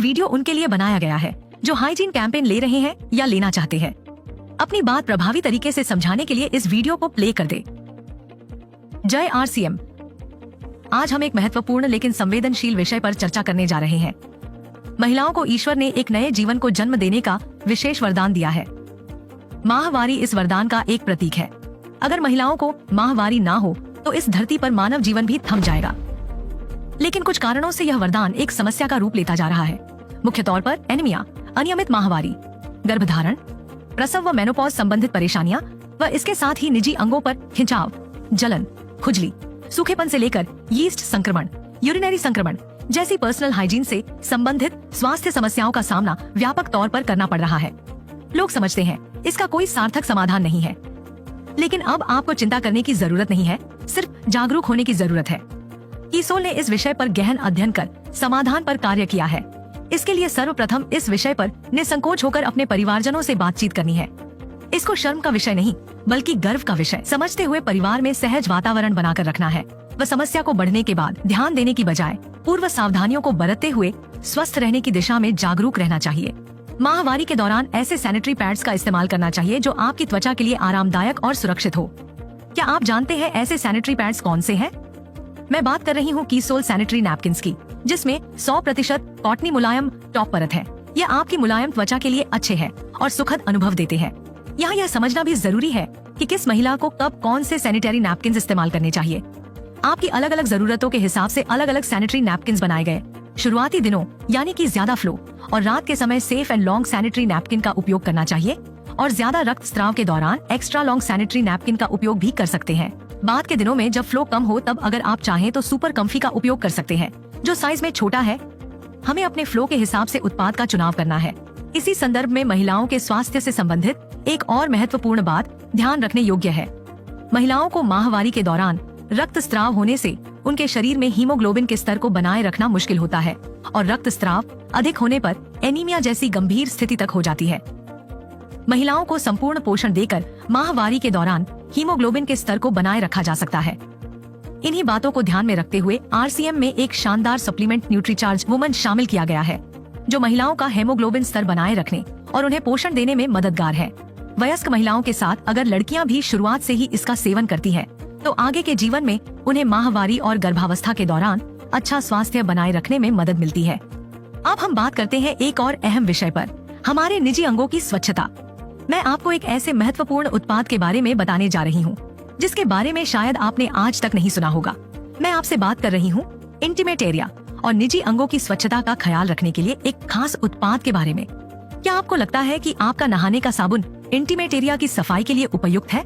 Video उनके लिए बनाया गया है जो हाइजीन कैंपेन ले रहे हैं या लेना चाहते हैं। अपनी बात प्रभावी तरीके से समझाने के लिए इस वीडियो को प्ले कर दे। जय RCM। आज हम एक महत्वपूर्ण लेकिन संवेदनशील विषय पर चर्चा करने जा रहे हैं। महिलाओं को ईश्वर ने एक नए जीवन को जन्म देने का विशेष वरदान दिया है। माहवारी इस वरदान का एक प्रतीक है। अगर महिलाओं को माहवारी ना हो तो इस धरती पर मानव जीवन भी थम जाएगा। लेकिन कुछ कारणों से यह वरदान एक समस्या का रूप लेता जा रहा है। मुख्य तौर पर एनीमिया, अनियमित माहवारी, गर्भधारण, प्रसव व मेनोपॉज संबंधित परेशानियां व इसके साथ ही निजी अंगों पर खिंचाव, जलन, खुजली, सूखेपन से लेकर यीस्ट संक्रमण, यूरिनरी संक्रमण जैसी पर्सनल हाइजीन से संबंधित स्वास्थ्य समस्याओं का सामना व्यापक तौर पर करना पड़ रहा है। लोग समझते हैं इसका कोई सार्थक समाधान नहीं है, लेकिन अब आपको चिंता करने की जरूरत नहीं है, सिर्फ जागरूक होने की जरूरत है। कीसोल ने इस विषय पर गहन अध्ययन कर समाधान पर कार्य किया है। इसके लिए सर्वप्रथम इस विषय पर निसंकोच होकर अपने परिवारजनों से बातचीत करनी है। इसको शर्म का विषय नहीं बल्कि गर्व का विषय समझते हुए परिवार में सहज वातावरण बनाकर रखना है व समस्या को बढ़ने के बाद ध्यान देने की बजाय पूर्व सावधानियों को बरतते हुए स्वस्थ रहने की दिशा में जागरूक रहना चाहिए। माहवारी के दौरान ऐसे सैनिटरी पैड्स का इस्तेमाल करना चाहिए जो आपकी त्वचा के लिए आरामदायक और सुरक्षित हो। क्या आप जानते हैं ऐसे सैनिटरी पैड्स कौन से हैं? मैं बात कर रही हूँ कीसोल सैनिटरी नैपकिन्स की, जिसमें 100% कॉटनी मुलायम टॉप परत है। यह आपकी मुलायम त्वचा के लिए अच्छे हैं और सुखद अनुभव देते हैं। यहाँ यह समझना भी जरूरी है कि किस महिला को कब कौन से सैनिटरी नैपकिन्स इस्तेमाल करने चाहिए। आपकी अलग अलग जरूरतों के हिसाब से अलग अलग सैनिटरी नैपकिन्स बनाए गए। शुरुआती दिनों यानी कि ज्यादा फ्लो और रात के समय safe and long sanitary napkin का उपयोग करना चाहिए और ज्यादा रक्तस्राव के दौरान एक्स्ट्रा लॉन्ग सैनिटरी नैपकिन का उपयोग भी कर सकते हैं। बाद के दिनों में जब फ्लो कम हो तब अगर आप चाहें तो सुपर कम्फी का उपयोग कर सकते हैं जो साइज में छोटा है। हमें अपने फ्लो के हिसाब से उत्पाद का चुनाव करना है। इसी संदर्भ में महिलाओं के स्वास्थ्य से संबंधित एक और महत्वपूर्ण बात ध्यान रखने योग्य है। महिलाओं को माहवारी के दौरान रक्तस्राव होने से उनके शरीर में हीमोग्लोबिन के स्तर को बनाए रखना मुश्किल होता है और रक्तस्राव अधिक होने पर एनीमिया जैसी गंभीर स्थिति तक हो जाती है। महिलाओं को संपूर्ण पोषण देकर माहवारी के दौरान हीमोग्लोबिन के स्तर को बनाए रखा जा सकता है। इन्हीं बातों को ध्यान में रखते हुए RCM में एक शानदार सप्लीमेंट न्यूट्रीचार्ज वुमन शामिल किया गया है जो महिलाओं का हेमोग्लोबिन स्तर बनाए रखने और उन्हें पोषण देने में मददगार है। वयस्क महिलाओं के साथ अगर लड़कियां भी शुरुआत से ही इसका सेवन करती हैं, तो आगे के जीवन में उन्हें माहवारी और गर्भावस्था के दौरान अच्छा स्वास्थ्य बनाए रखने में मदद मिलती है। अब हम बात करते हैं एक और अहम विषय पर, हमारे निजी अंगों की स्वच्छता। मैं आपको एक ऐसे महत्वपूर्ण उत्पाद के बारे में बताने जा रही हूँ जिसके बारे में शायद आपने आज तक नहीं सुना होगा। मैं आपसे बात कर रही हूँ इंटीमेट एरिया और निजी अंगों की स्वच्छता का ख्याल रखने के लिए एक खास उत्पाद के बारे में। क्या आपको लगता है कि आपका नहाने का साबुन इंटीमेट एरिया की सफाई के लिए उपयुक्त है?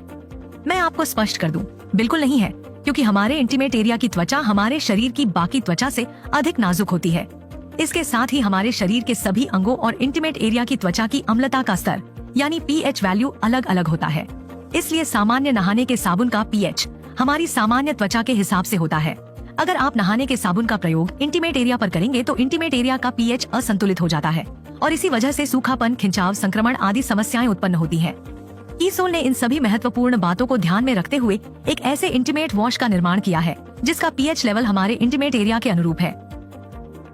मैं आपको स्पष्ट कर दूं, बिल्कुल नहीं है, क्योंकि हमारे इंटीमेट एरिया की त्वचा हमारे शरीर की बाकी त्वचा से अधिक नाजुक होती है। इसके साथ ही हमारे शरीर के सभी अंगों और इंटीमेट एरिया की त्वचा की अम्लता का स्तर यानी pH वैल्यू अलग अलग होता है। इसलिए सामान्य नहाने के साबुन का pH हमारी सामान्य त्वचा के हिसाब से होता है। अगर आप नहाने के साबुन का प्रयोग इंटीमेट एरिया पर करेंगे तो इंटीमेट एरिया का pH असंतुलित हो जाता है और इसी वजह से सूखापन, खिंचाव, संक्रमण आदि समस्याएं उत्पन्न होती हैं। कीसोल ने इन सभी महत्वपूर्ण बातों को ध्यान में रखते हुए एक ऐसे इंटीमेट वॉश का निर्माण किया है जिसका pH लेवल हमारे इंटीमेट एरिया के अनुरूप है।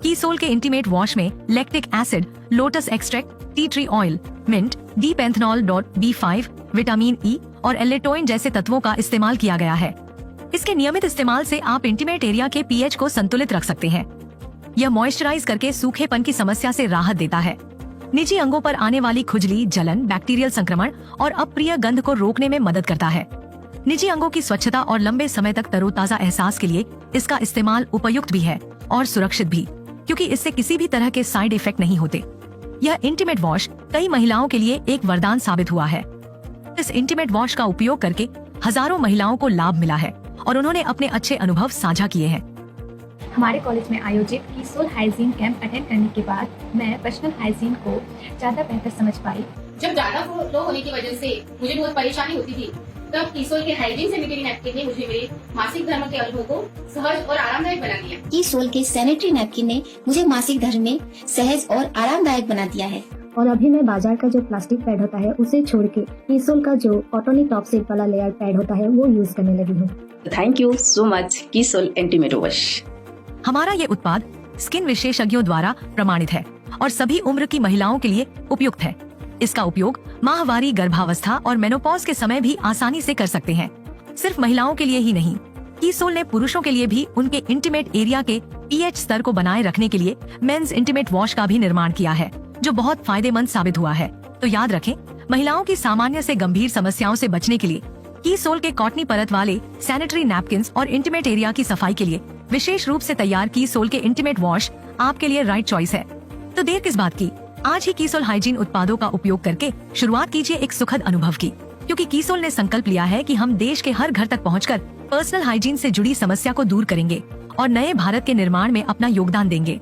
कीसोल के इंटीमेट वॉश में lactic acid, lotus extract, tea tree oil, mint, D panthenol B5, vitamin E और एलेटोइन जैसे तत्वों का इस्तेमाल किया गया है। इसके नियमित इस्तेमाल से आप इंटीमेट एरिया के pH को संतुलित रख सकते हैं। यह मॉइस्चराइज करके सूखेपन की समस्या से राहत देता है। निजी अंगों पर आने वाली खुजली, जलन, बैक्टीरियल संक्रमण और अप्रिय गंध को रोकने में मदद करता है। निजी अंगों की स्वच्छता और लंबे समय तक तरोताजा एहसास के लिए इसका इस्तेमाल उपयुक्त भी है और सुरक्षित भी, क्योंकि इससे किसी भी तरह के साइड इफेक्ट नहीं होते। यह इंटीमेट वॉश कई महिलाओं के लिए एक वरदान साबित हुआ है। इस इंटीमेट वॉश का उपयोग करके हजारों महिलाओं को लाभ मिला है और उन्होंने अपने अच्छे अनुभव साझा किए हैं। हमारे कॉलेज में आयोजित कीसोल हाइजीन कैंप अटेंड करने के बाद मैं पर्सनल हाइजीन को ज़्यादा बेहतर समझ पाई। जब ज्यादा फ्लो होने की वजह से मुझे बहुत परेशानी होती थी, तब कीसोल के हाइजीन सैनिटरी नैपकिन ने मुझे मेरे मासिक धर्म के अनुभव को सहज और आरामदायक बना दिया। कीसोल के सैनिटरी नैपकिन ने मुझे मासिक धर्म में सहज और आरामदायक बना दिया है। और अभी मैं बाजार का जो प्लास्टिक पैड होता है उसे छोड़ के कीसोल का जो कॉटनी टॉप सेट वाला लेयर पैड होता है वो यूज करने लगी हूँ। थैंक यू सो मच कीसोल इंटीमेट वॉश। हमारा ये उत्पाद स्किन विशेषज्ञों द्वारा प्रमाणित है और सभी उम्र की महिलाओं के लिए उपयुक्त है। इसका उपयोग माहवारी, गर्भावस्था और मेनोपॉज के समय भी आसानी से कर सकते हैं। सिर्फ महिलाओं के लिए ही नहीं, कीसोल ने पुरुषों के लिए भी उनके इंटीमेट एरिया के pH स्तर को बनाए रखने के लिए मेंस इंटीमेट वॉश का भी निर्माण किया है, जो बहुत फायदेमंद साबित हुआ है। तो याद रखें, महिलाओं की सामान्य से गंभीर समस्याओं से बचने के लिए कीसोल के कॉटनी परत वाले सैनिटरी नैपकिन्स और इंटीमेट एरिया की सफाई के लिए विशेष रूप से तैयार कीसोल के इंटीमेट वॉश आपके लिए राइट चॉइस है। तो देर किस बात की, आज ही कीसोल हाइजीन उत्पादों का उपयोग करके शुरुआत कीजिए एक सुखद अनुभव की, क्योंकि कीसोल ने संकल्प लिया है कि हम देश के हर घर तक पहुंचकर पर्सनल हाइजीन से जुड़ी समस्या को दूर करेंगे और नए भारत के निर्माण में अपना योगदान देंगे।